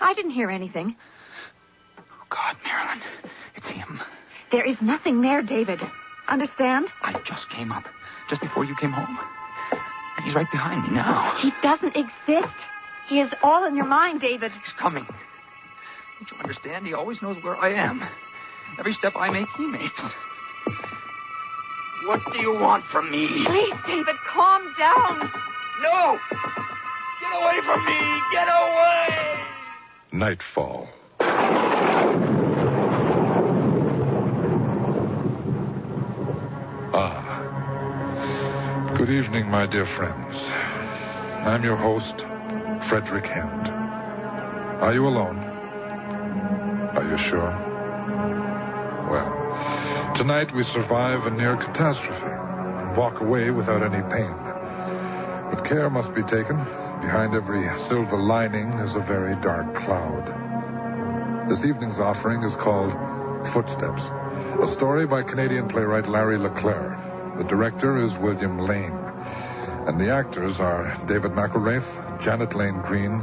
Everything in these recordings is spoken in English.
I didn't hear anything. Oh, God, Marilyn. It's him. There is nothing there, David. Understand? I just came up, just before you came home. And he's right behind me now. He doesn't exist. He is all in your mind, David. He's coming. Don't you understand? He always knows where I am. Every step I make, he makes. What do you want from me? Please, David, calm down. No! Get away from me! Get away! Nightfall. Good evening, my dear friends. I'm your host, Frederick Hand. Are you alone? Are you sure? Well, tonight we survive a near catastrophe and walk away without any pain. But care must be taken. Behind every silver lining is a very dark cloud. This evening's offering is called Footsteps, a story by Canadian playwright Larry Leclerc. The director is William Lane. And the actors are David McElraith, Janet Lane Green,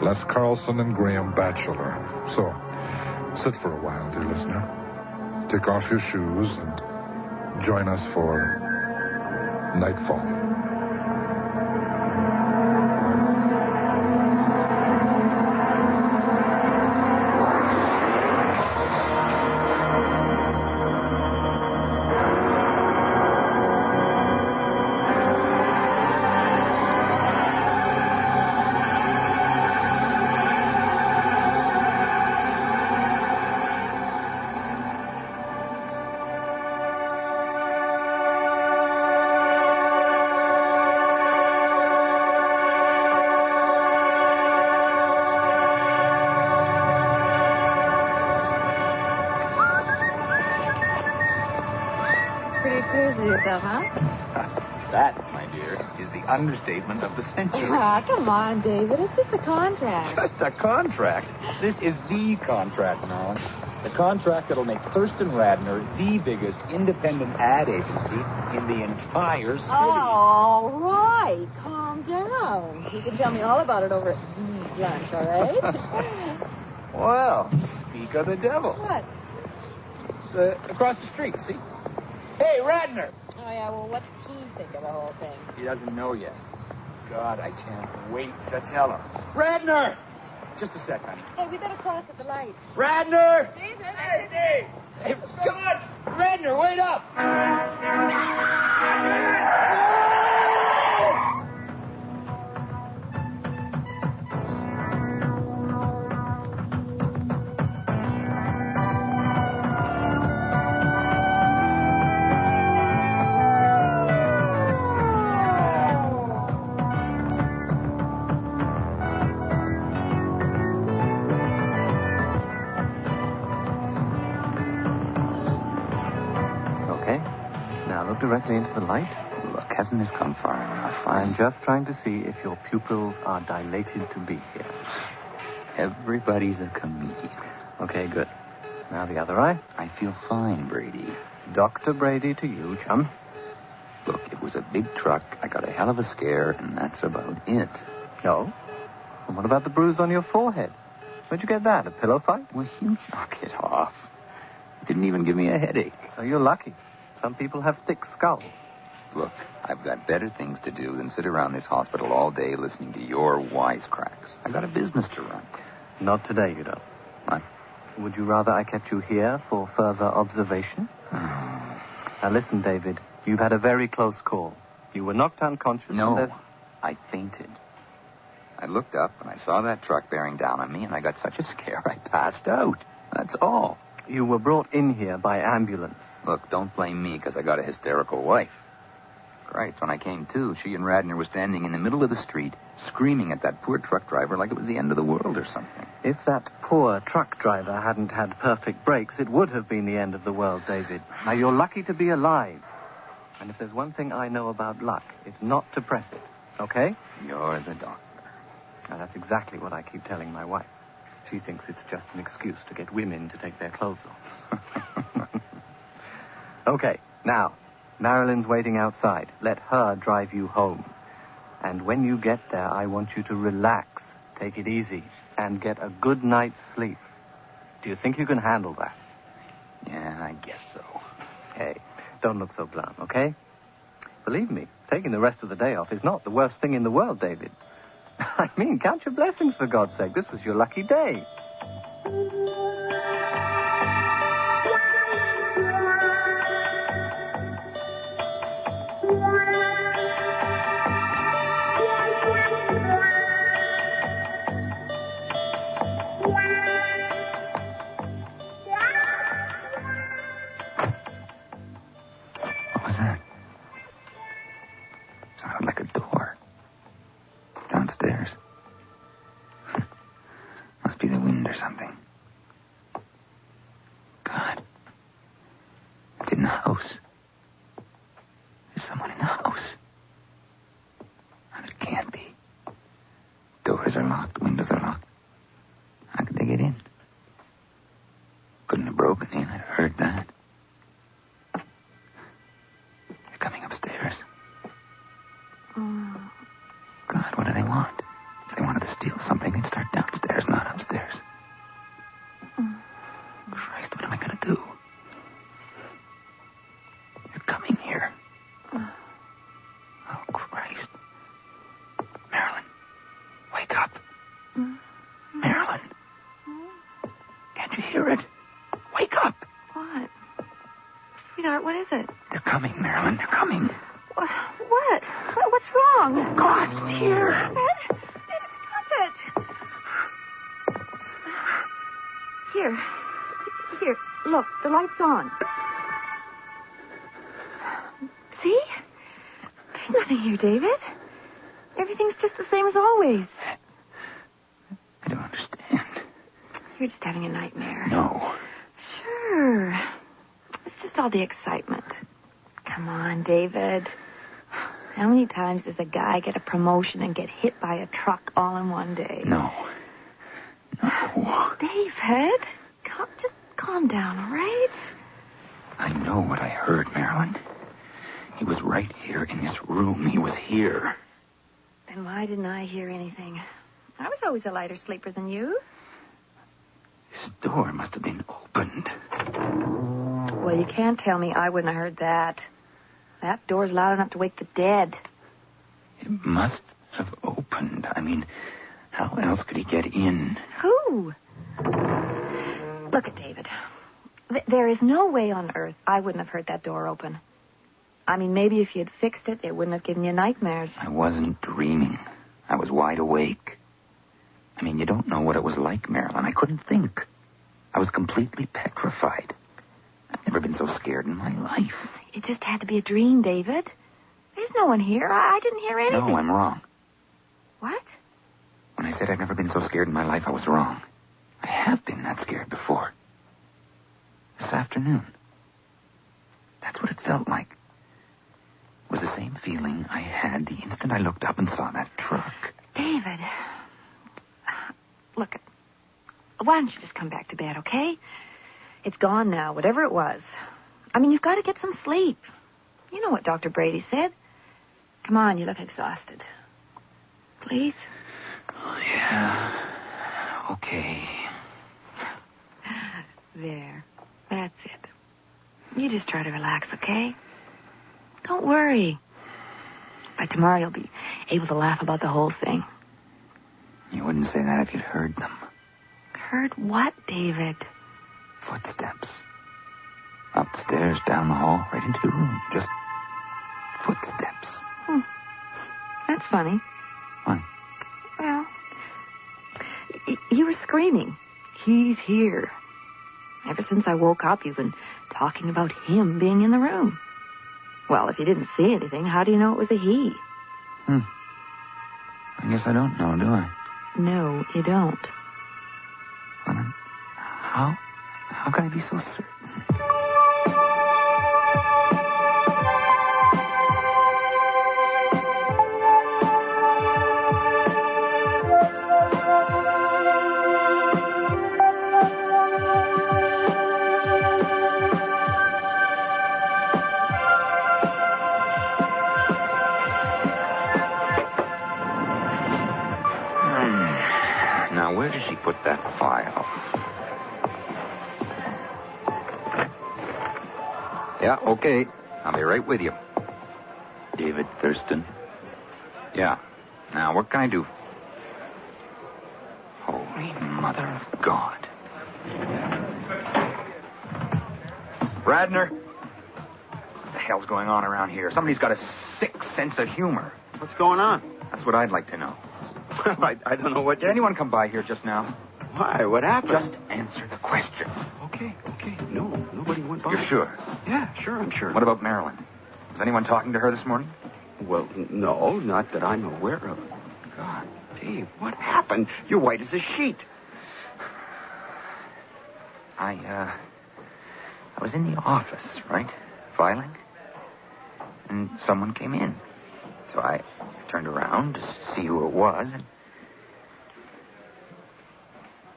Les Carlson, and Graham Batchelor. So, sit for a while, dear listener. Take off your shoes and join us for Nightfall. That, my dear, is the understatement of the century. Ah, come on, David. It's just a contract. Just a contract? This is the contract, Marilyn. The contract that'll make Thurston Radner the biggest independent ad agency in the entire city. Oh, all right. Calm down. You can tell me all about it over at lunch, all right? Well, speak of the devil. What? Across the street, see? Hey, Radner! Oh, yeah, well, what did he think of the whole thing? He doesn't know yet. God, I can't wait to tell him. Radner! Just a sec, honey. Hey, we better cross at the lights. Radner! David! Hey, Dave! Hey, God! Radner, wait up! Directly into the light? Look, hasn't this gone far enough? I'm just trying to see if your pupils are dilated to be here. Everybody's a comedian. Okay, good. Now the other eye. I feel fine, Brady. Dr. Brady to you, chum. Look, it was a big truck. I got a hell of a scare, and that's about it. No? And what about the bruise on your forehead? Where'd you get that? A pillow fight? Will you knock it off? It didn't even give me a headache. So you're lucky. Some people have thick skulls. Look, I've got better things to do than sit around this hospital all day listening to your wisecracks. I've got a business to run. Not today, you don't. What? Would you rather I kept you here for further observation? Now listen, David. You've had a very close call. You were knocked unconscious. No, I fainted. I looked up and I saw that truck bearing down on me, and I got such a scare I passed out. That's all. You were brought in here by ambulance. Look, don't blame me because I got a hysterical wife. Christ, when I came to, she and Radner were standing in the middle of the street, screaming at that poor truck driver like it was the end of the world or something. If that poor truck driver hadn't had perfect brakes, it would have been the end of the world, David. Now, you're lucky to be alive. And if there's one thing I know about luck, it's not to press it. Okay? You're the doctor. Now, that's exactly what I keep telling my wife. She thinks it's just an excuse to get women to take their clothes off. Okay, now, Marilyn's waiting outside. Let her drive you home. And when you get there, I want you to relax. Take it easy. and get a good night's sleep. Do you think you can handle that? Yeah, I guess so. Hey, don't look so glum, okay? Believe me, taking the rest of the day off is not the worst thing in the world, David. I mean, count your blessings, for God's sake. This was your lucky day. What was that? Sounded like a door. Downstairs. Must be the wind or something. God. It's in the house. There's someone in the house. And it can't be. Doors are locked, windows are locked. How could they get in? Couldn't have broken in. I'd heard that. They're coming upstairs. God, what do they want? If they wanted to steal something, they'd start downstairs, not upstairs. Christ, what am I going to do? They're coming here. Oh, Christ. Marilyn, wake up. Marilyn. Can't you hear it? Wake up. What? Sweetheart, what is it? They're coming, Marilyn. They're coming. What? What's wrong? God, it's here. David, stop it. Here, look, the light's on. See? There's nothing here, David. Everything's just the same as always. I don't understand. You're just having a nightmare. No. Sure. It's just all the excitement. Come on, David. How many times does a guy get a promotion and get hit by a truck all in one day? No. David, just calm down, all right? I know what I heard, Marilyn. He was right here in this room. He was here. Then why didn't I hear anything? I was always a lighter sleeper than you. This door must have been opened. Well, you can't tell me I wouldn't have heard that. That door's loud enough to wake the dead. It must have opened. I mean, how else could he get in? Who? Look at David. There is no way on earth I wouldn't have heard that door open. I mean, maybe if you had fixed it, it wouldn't have given you nightmares. I wasn't dreaming. I was wide awake. I mean, you don't know what it was like, Marilyn. I couldn't think. I was completely petrified. I've never been so scared in my life. It just had to be a dream, David. There's no one here. I didn't hear anything. No, I'm wrong. What? When I said I've never been so scared in my life, I was wrong. I have been that scared before. This afternoon. That's what it felt like. It was the same feeling I had the instant I looked up and saw that truck. David. Look, why don't you just come back to bed, okay? It's gone now, whatever it was. I mean, you've got to get some sleep. You know what Dr. Brady said. Come on, you look exhausted. Please? Oh, yeah. Okay. There. That's it. You just try to relax, okay? Don't worry. By tomorrow you'll be able to laugh about the whole thing. You wouldn't say that if you'd heard them. Heard what, David? Footsteps. Up the stairs, down the hall, right into the room. Just footsteps. That's funny. What? Well, you were screaming. He's here. Ever since I woke up, you've been talking about him being in the room. Well, if you didn't see anything, how do you know it was a he? I guess I don't know, do I? No, you don't. Well, then, how can I be so certain? Now, where did she put that file? Yeah, okay. I'll be right with you. David Thurston. Yeah. Now, what can I do? Holy Mother of God. Radner? What the hell's going on around here? Somebody's got a sick sense of humor. What's going on? That's what I'd like to know. I don't know what... Did anyone come by here just now? Why? What happened? Just answer the question. Okay. No, nobody went by. You're sure? Yeah, sure, I'm sure. What about Marilyn? Was anyone talking to her this morning? Well, no, not that I'm aware of. God, Dave, what happened? You're white as a sheet. I was in the office, right? Filing. And someone came in. So I turned around to see who it was, and...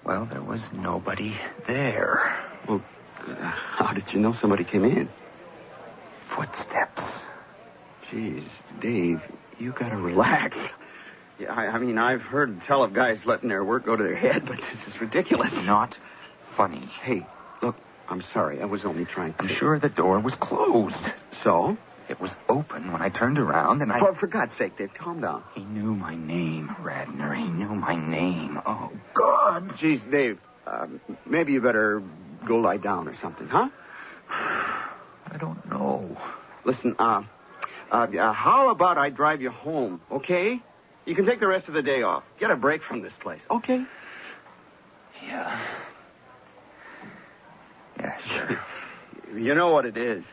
well, there was nobody there. Well, how did you know somebody came in? Footsteps. Jeez, Dave, you gotta relax. Yeah, I mean, I've heard tell of guys letting their work go to their head, but this is ridiculous. Not funny. Hey, look, I'm sorry. I was only trying to... I'm sure the door was closed. So? It was open when I turned around, and For God's sake, Dave, calm down. He knew my name, Radner. He knew my name. Oh, God. Jeez, Dave, maybe you better go lie down or something, huh? I don't know. Listen, how about I drive you home, okay? You can take the rest of the day off. Get a break from this place, okay? Yeah. Yeah, sure. You know what it is.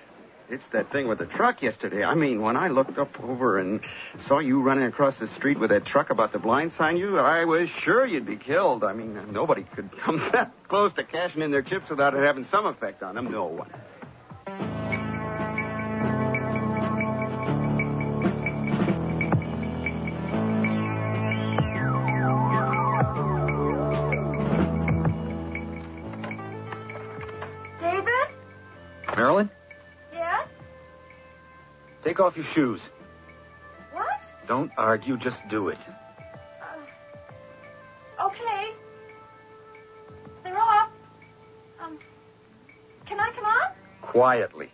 It's that thing with the truck yesterday. I mean, when I looked up over and saw you running across the street with that truck about to blindside you, I was sure you'd be killed. I mean, nobody could come that close to cashing in their chips without it having some effect on them. No one. David? Marilyn? Yes? Take off your shoes. What? Don't argue, just do it. Okay. They're off. Can I come on? Quietly.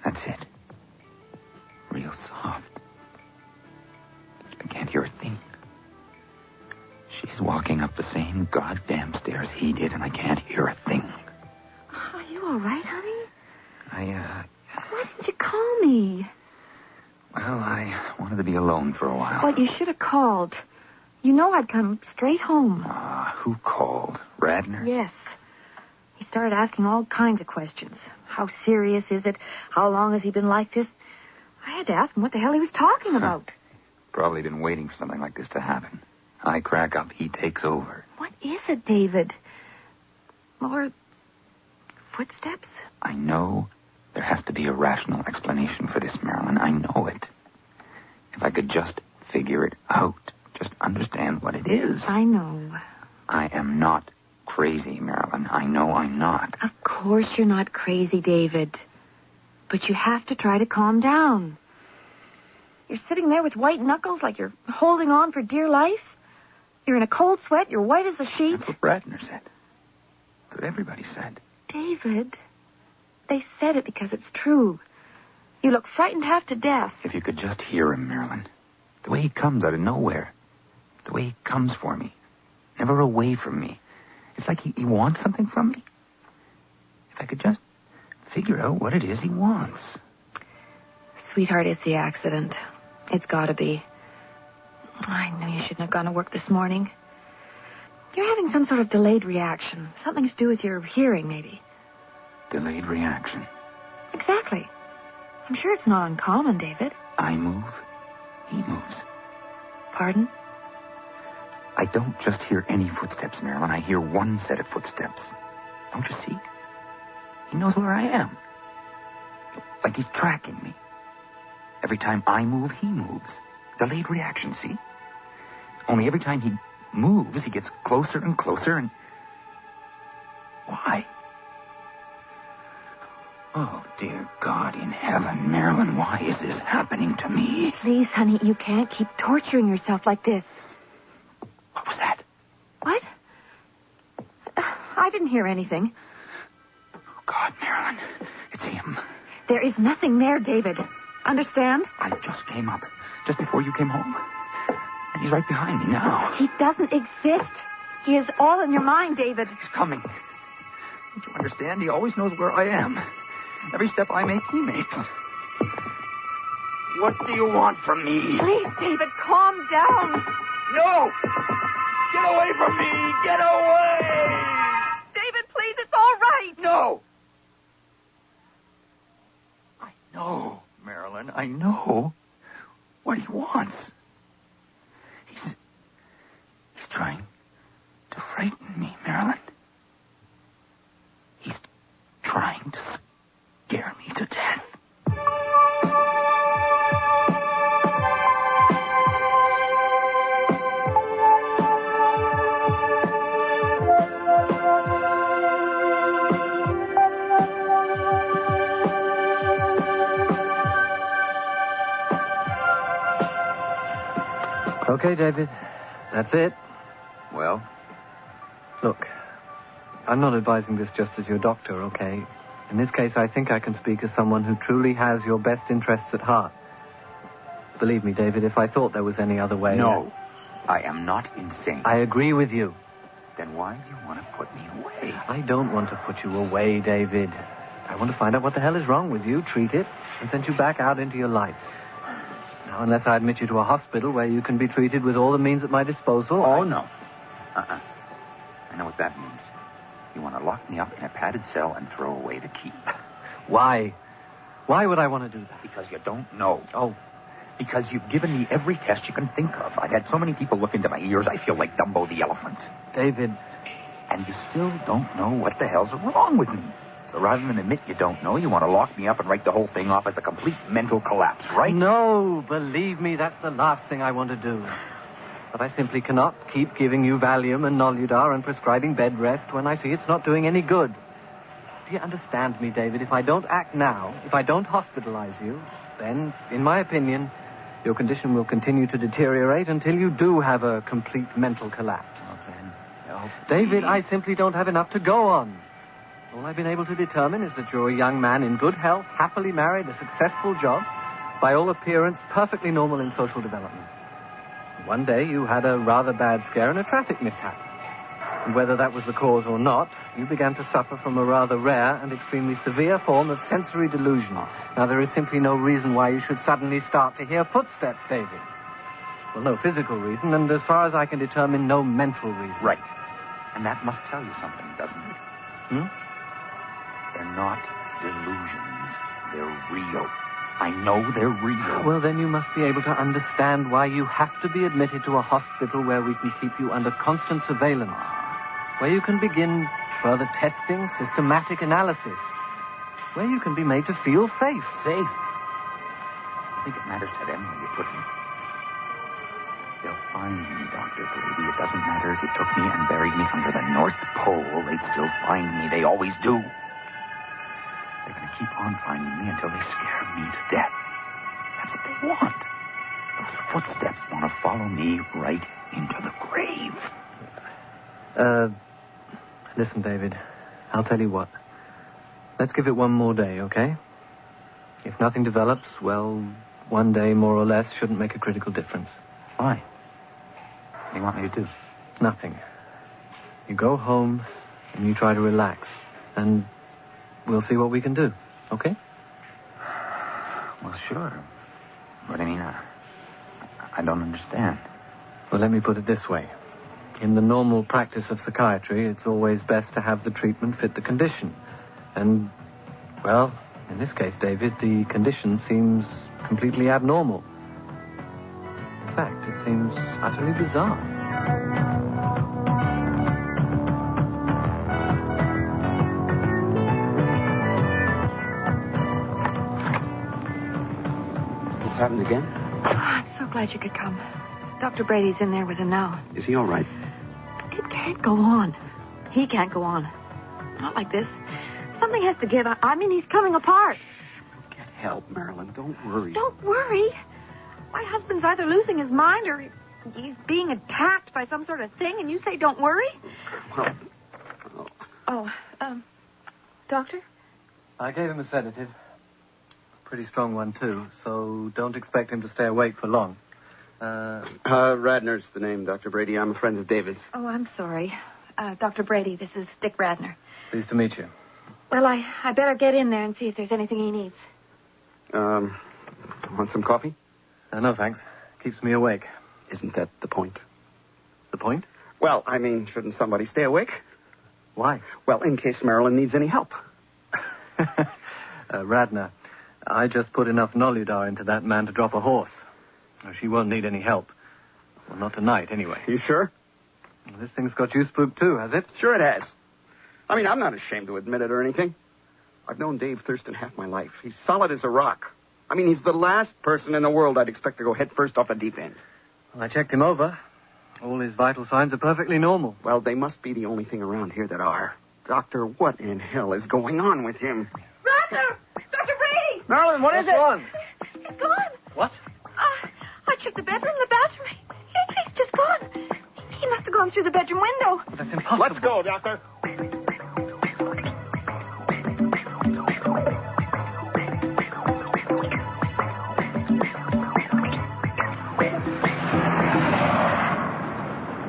That's it. Real soft. I can't hear a thing. She's walking up the same goddamn stairs he did, and I can't hear a thing. Are you all right, honey? Why didn't you call me? Well, I wanted to be alone for a while. Well, you should have called. You know I'd come straight home. Who called? Radner? Yes. He started asking all kinds of questions. How serious is it? How long has he been like this? I had to ask him what the hell he was talking about. Probably been waiting for something like this to happen. I crack up, he takes over. What is it, David? More footsteps? I know there has to be a rational explanation for this, Marilyn. I know it. If I could just figure it out, just understand what it is. I know. I am not crazy, Marilyn. I know I'm not. Of course you're not crazy, David. But you have to try to calm down. You're sitting there with white knuckles like you're holding on for dear life. You're in a cold sweat. You're white as a sheet. That's what Radner said. That's what everybody said. David, they said it because it's true. You look frightened half to death. If you could just hear him, Marilyn. The way he comes out of nowhere. The way he comes for me. Never away from me. It's like he wants something from me. If I could just figure out what it is he wants. Sweetheart, it's the accident. It's gotta be. I knew you shouldn't have gone to work this morning. You're having some sort of delayed reaction. Something to do with your hearing, maybe. Delayed reaction. Exactly. I'm sure it's not uncommon, David. I move. He moves. Pardon? I don't just hear any footsteps, Marilyn. I hear one set of footsteps. Don't you see? He knows where I am. Like he's tracking me. Every time I move, he moves. Delayed reaction, see? Only every time he moves, he gets closer and closer and... Why? Oh, dear God in heaven, Marilyn, why is this happening to me? Please, honey, you can't keep torturing yourself like this. What was that? What? I didn't hear anything. Oh, God, Marilyn. It's him. There is nothing there, David. Understand? I just came up, just before you came home. And he's right behind me now. He doesn't exist. He is all in your mind, David. He's coming. Don't you understand? He always knows where I am. Every step I make, he makes. What do you want from me? Please, David, calm down. No! Get away from me! Get away! David, please, it's all right. No! I know, Marilyn, I know what he wants. He's trying to frighten me, Marilyn. He's trying to scare me to death. Okay, David. That's it. Well? Look, I'm not advising this just as your doctor, okay? In this case, I think I can speak as someone who truly has your best interests at heart. Believe me, David, if I thought there was any other way... No, I am not insane. I agree with you. Then why do you want to put me away? I don't want to put you away, David. I want to find out what the hell is wrong with you, treat it, and send you back out into your life. Now, unless I admit you to a hospital where you can be treated with all the means at my disposal... Oh, no. I know what that means. You want to lock me up in a padded cell and throw away the key. Why? Why would I want to do that? Because you don't know. Oh. Because you've given me every test you can think of. I've had so many people look into my ears, I feel like Dumbo the elephant. David. And you still don't know what the hell's wrong with me. So rather than admit you don't know, you want to lock me up and write the whole thing off as a complete mental collapse, right? No, believe me, that's the last thing I want to do. But I simply cannot keep giving you Valium and Noludar and prescribing bed rest when I see it's not doing any good. Do you understand me, David? If I don't act now, if I don't hospitalize you, then, in my opinion, your condition will continue to deteriorate until you do have a complete mental collapse. Oh, then. Oh, David, I simply don't have enough to go on. All I've been able to determine is that you're a young man in good health, happily married, a successful job, by all appearance, perfectly normal in social development. One day you had a rather bad scare in a traffic mishap. And whether that was the cause or not, you began to suffer from a rather rare and extremely severe form of sensory delusion. Now, there is simply no reason why you should suddenly start to hear footsteps, David. Well, no physical reason, and as far as I can determine, no mental reason. Right. And that must tell you something, doesn't it? They're not delusions. They're real. I know they're real. Well, then you must be able to understand why you have to be admitted to a hospital where we can keep you under constant surveillance, where you can begin further testing, systematic analysis, where you can be made to feel safe. Safe? I think it matters to them where you put me. They'll find me, Dr. Brady. It doesn't matter if you took me and buried me under the North Pole. They'd still find me. They always do. They're going to keep on finding me until they scare me to death. That's what they want. Those footsteps want to follow me right into the grave. Listen, David, I'll tell you what. Let's give it one more day, okay? If nothing develops, well, one day more or less shouldn't make a critical difference. Why? What do you want me to do? Nothing. You go home and you try to relax, and we'll see what we can do, okay? Well, sure. But I mean, I don't understand. Well, let me put it this way. In the normal practice of psychiatry, it's always best to have the treatment fit the condition. And, well, in this case, David, the condition seems completely abnormal. In fact, it seems utterly bizarre. What's happened again? I'm so glad you could come. Dr. Brady's in there with him now. Is he all right? It can't go on. He can't go on. Not like this. Something has to give. I mean, he's coming apart. Get help, Marilyn. Don't worry. Don't worry. husband's either losing his mind or he's being attacked by some sort of thing, and you say don't worry? Doctor? I gave him a sedative. Pretty strong one, too, so don't expect him to stay awake for long. Radner's the name, Dr. Brady. I'm a friend of David's. Oh, I'm sorry. Dr. Brady, this is Dick Radner. Pleased to meet you. Well, I better get in there and see if there's anything he needs. Want some coffee? No, thanks. Keeps me awake. Isn't that the point? The point? Well, I mean, shouldn't somebody stay awake? Why? Well, in case Marilyn needs any help. Radner, I just put enough Noludar into that man to drop a horse. She won't need any help. Well, not tonight, anyway. You sure? Well, this thing's got you spooked, too, has it? Sure it has. I mean, I'm not ashamed to admit it or anything. I've known Dave Thurston half my life. He's solid as a rock. I mean, he's the last person in the world I'd expect to go head first off a deep end. Well, I checked him over. All his vital signs are perfectly normal. Well, they must be the only thing around here that are. Doctor, what in hell is going on with him? Radner! Dr. Brady! Marilyn, what is it? What's wrong? He's gone. What? I checked the bedroom, the bathroom. He's just gone. He must have gone through the bedroom window. But that's impossible. Let's go, Doctor.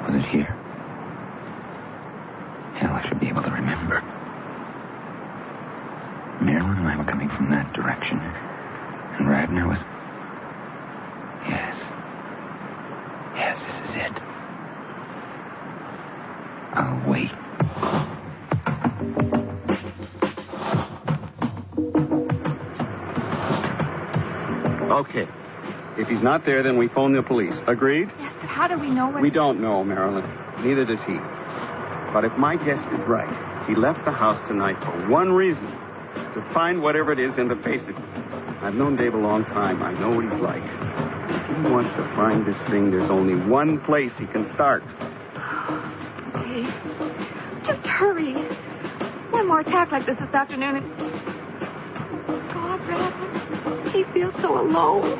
Was it here? Hell, I should be able to remember. Marilyn and I were coming from that direction. And Radner was... Yes, this is it. I'll wait. Okay. If he's not there, then we phone the police. Agreed? Yes, but how do we know when... We don't know, Marilyn. Neither does he. But if my guess is right, he left the house tonight for one reason. To find whatever it is and to face it. I've known Dave a long time. I know what he's like. If he wants to find this thing, there's only one place he can start. Okay. Just hurry. One more attack like this afternoon and... God, Radner, he feels so alone.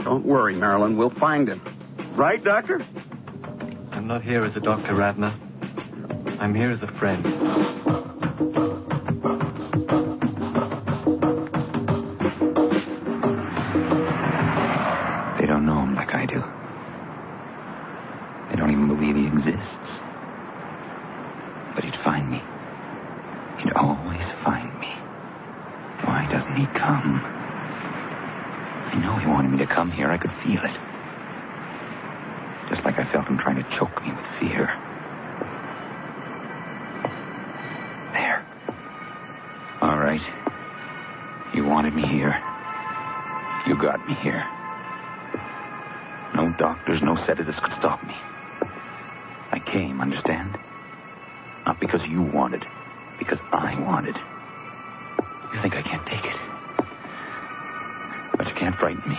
Don't worry, Marilyn. We'll find him. Right, Doctor? I'm not here as a doctor, Radner. I'm here as a friend. They don't know him like I do. They don't even believe he exists. But he'd find me. He'd always find me. Why doesn't he come? I know he wanted me to come here. I could feel it. Just like I felt him trying to choke me with fear. There. All right. You wanted me here. You got me here. No doctors, no sedatives could stop me. I came, understand? Not because you wanted, because I wanted. You think I can't take it. But you can't frighten me.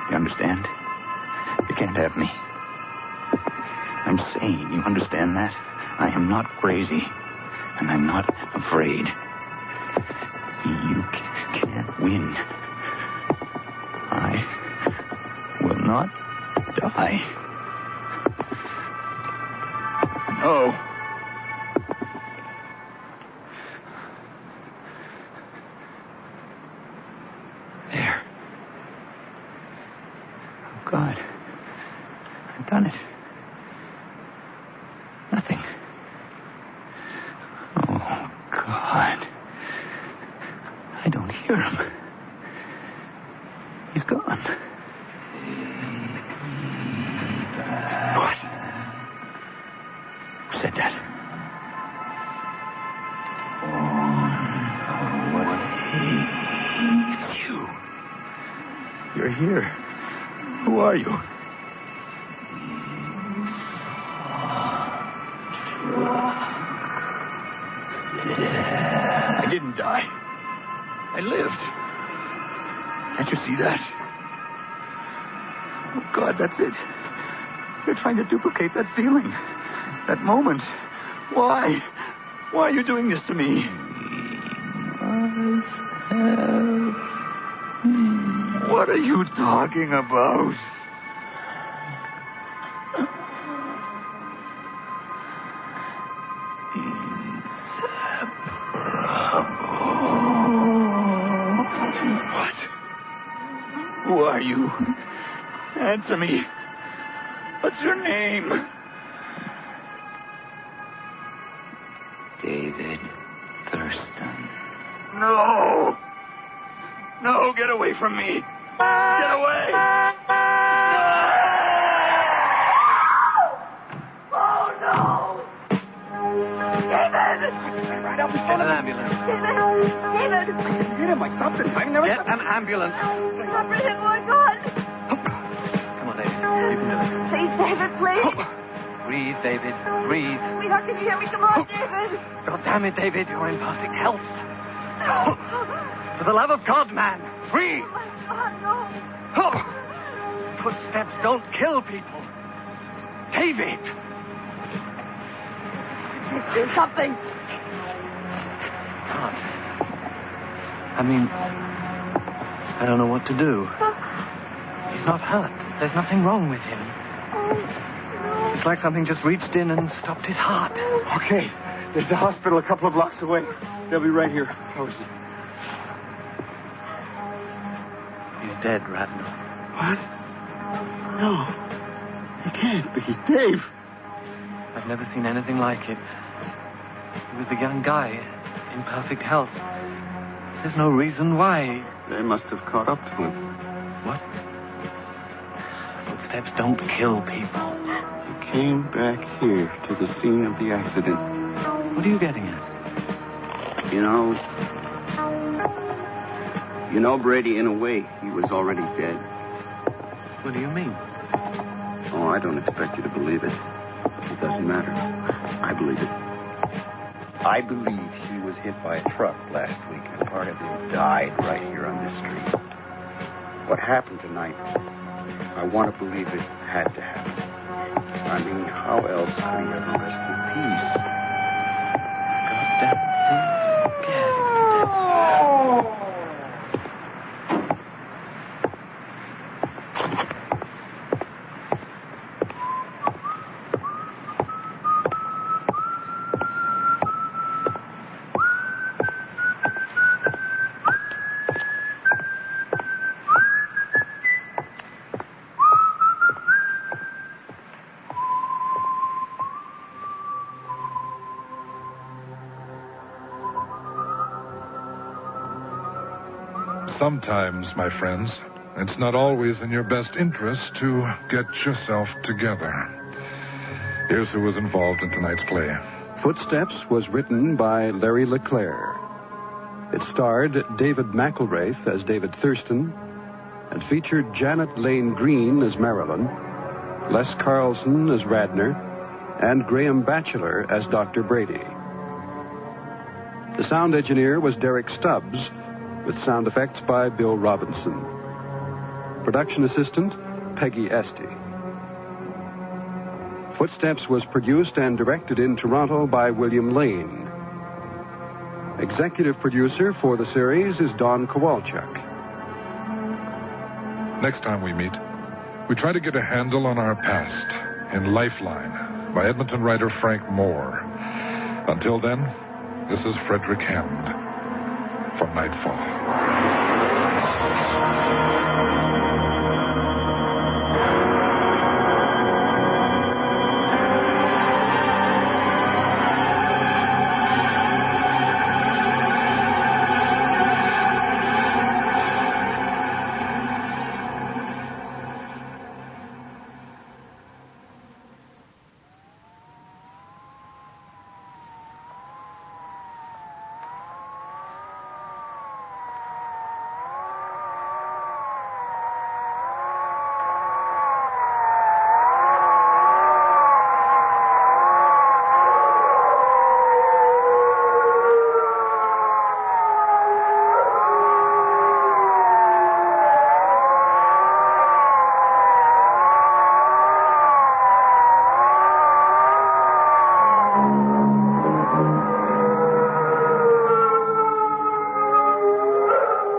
You understand? You can't have me. I'm sane, you understand that? I am not crazy, and I'm not afraid. You can't win. I will not die. No. There. Oh, God. I've done it. Nothing. Oh, God. I don't hear him. He's gone. What? Who said that? On away. It's you. You're here. Who are you? I didn't die. I lived. Can't you see that? Oh, God, that's it. You're trying to duplicate that feeling. That moment. Why? Why are you doing this to me? What What are you talking about? What? Who are you? Answer me. What's your name? David Thurston. No! No, get away from me. Get away! Oh, no! David! Right up and get an ambulance. David! Hit him. I stopped in time. Get an ambulance. Cover him, oh God! Come on, David. You can do it. Please, David, please. Breathe, David. Breathe. Sweetheart, can you hear me? Come on, David. God damn it, David. You're in perfect health. For the love of God, man. Breathe. Oh, no. Footsteps don't kill people. David. Do something. What? I mean, I don't know what to do. He's not hurt. There's nothing wrong with him. It's like something just reached in and stopped his heart. Okay. There's a hospital a couple of blocks away. They'll be right here. How is he? He's dead, Radner. What? No. He can't be. Dave. I've never seen anything like it. He was a young guy, in perfect health. There's no reason why. They must have caught up to him. What? Footsteps don't kill people. He came back here to the scene of the accident. What are you getting at? You know, Brady, in a way, he was already dead. What do you mean? Oh, I don't expect you to believe it. It doesn't matter. I believe it. I believe he was hit by a truck last week, and part of him died right here on this street. What happened tonight, I want to believe it had to happen. I mean, how else could he ever rest in peace? Goddamn thing's scared him to death. Sometimes, my friends, it's not always in your best interest to get yourself together. Here's who was involved in tonight's play. Footsteps was written by Larry LeClaire. It starred David McElraith as David Thurston and featured Janet Lane Green as Marilyn, Les Carlson as Radner, and Graham Batchelor as Dr. Brady. The sound engineer was Derek Stubbs, with sound effects by Bill Robinson. Production assistant, Peggy Esty. Footsteps was produced and directed in Toronto by William Lane. Executive producer for the series is Don Kowalchuk. Next time we meet, we try to get a handle on our past in Lifeline by Edmonton writer Frank Moore. Until then, this is Frederick Hend from Nightfall.